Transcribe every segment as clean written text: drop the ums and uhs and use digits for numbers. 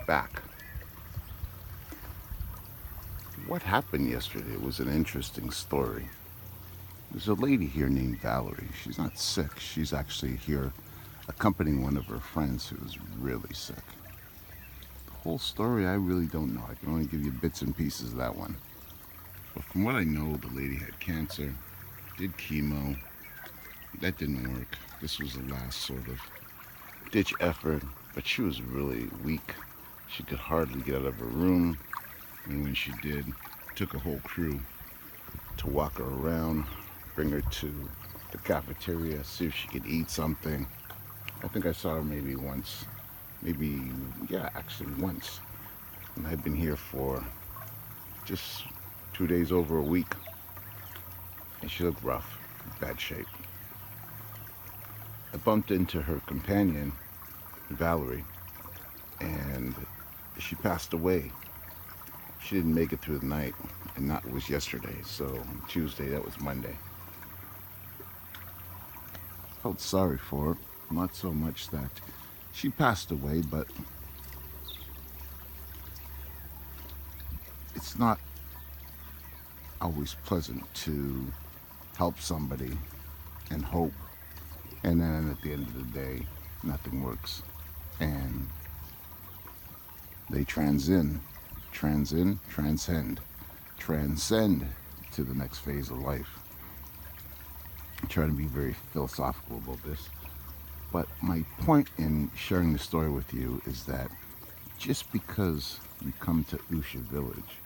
back. What happened yesterday was an interesting story. There's a lady here named Valerie. She's not sick. She's actually here accompanying one of her friends who's really sick. The whole story I really don't know. I can only give you bits and pieces of that one. But from what I know, the lady had cancer, did chemo. That didn't work. This was the last sort of ditch effort, but she was really weak. She could hardly get out of her room, and when she did, it took a whole crew to walk her around, bring her to the cafeteria, see if she could eat something. I think I saw her maybe once, yeah, actually once. And I've been here for just 2 days, over a week, and she looked rough, bad shape. I bumped into her companion, Valerie, and she passed away. She didn't make it through the night, and that was yesterday, so Tuesday, that was Monday. Felt sorry for her, not so much that she passed away, but it's not always pleasant to help somebody and hope, and then at the end of the day, nothing works, and they transcend to the next phase of life. I'm trying to be very philosophical about this, but my point in sharing the story with you is that just because you come to Usha village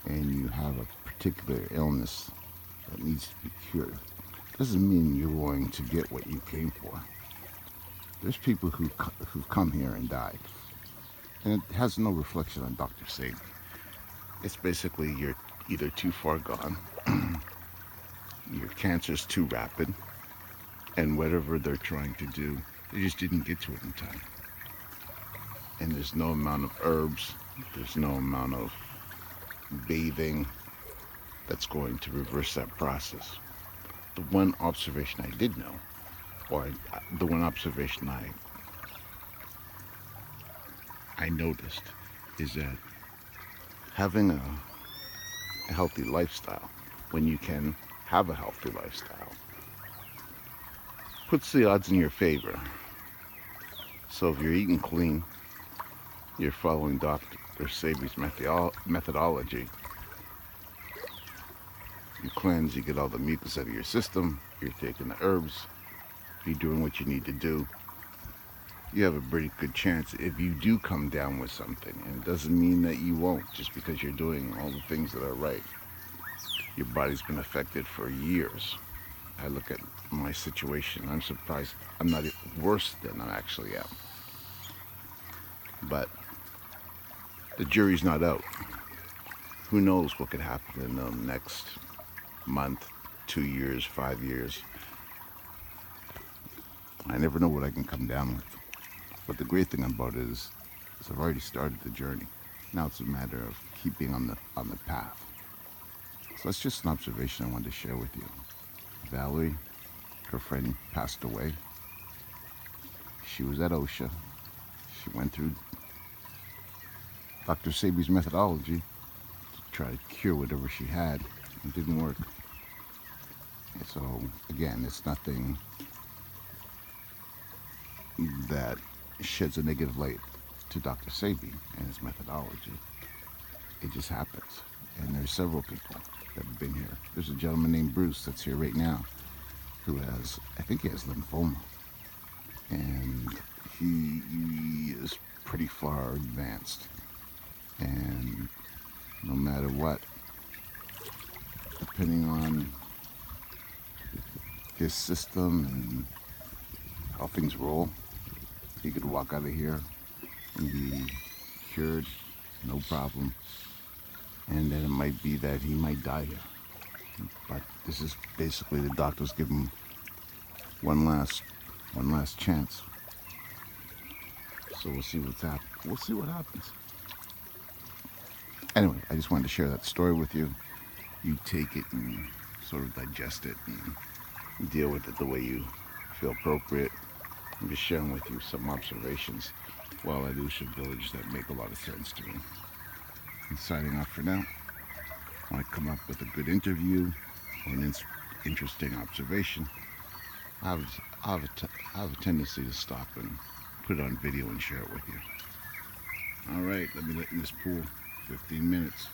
and you have a particular illness that needs to be cured doesn't mean you're going to get what you came for. There's people who've come here and died, and it has no reflection on Dr. Sebi. It's basically you're either too far gone, your cancer's too rapid, and whatever they're trying to do, they just didn't get to it in time. And there's no amount of herbs, there's no amount of bathing that's going to reverse that process. The one observation I did know, or the one observation I noticed, is that having a healthy lifestyle, when you can have a healthy lifestyle, puts the odds in your favor. So if you're eating clean, you're following Dr. Sebi's methodology, you cleanse, you get all the mucus out of your system, you're taking the herbs, you're doing what you need to do, you have a pretty good chance if you do come down with something. And it doesn't mean that you won't just because you're doing all the things that are right. Your body's been affected for years. I look at my situation, I'm surprised I'm not worse than I actually am. But the jury's not out. Who knows what could happen in the next month, 2 years, 5 years. I never know what I can come down with. But the great thing about it is I've already started the journey. Now it's a matter of keeping on the path. So that's just an observation I wanted to share with you. Valerie, her friend, passed away. She was at Osha. She went through Dr. Sebi's methodology to try to cure whatever she had. It didn't work. And so again, it's nothing that sheds a negative light to Dr. Sebi and his methodology. It just happens. And there's several people that have been here. There's a gentleman named Bruce that's here right now who I think he has lymphoma. And he is pretty far advanced. And no matter what, depending on his system and how things roll, he could walk out of here and be cured, no problem. And then it might be that he might die here. But this is basically the doctors give him one last chance. So we'll see what's happening. We'll see what happens. Anyway, I just wanted to share that story with you. You take it and sort of digest it and deal with it the way you feel appropriate. I'm just sharing with you some observations well, at Usha Village that make a lot of sense to me. And signing off for now. When I come up with a good interview or an interesting observation, I have a tendency to stop and put it on video and share it with you. All right, let me let in this pool. 15 minutes.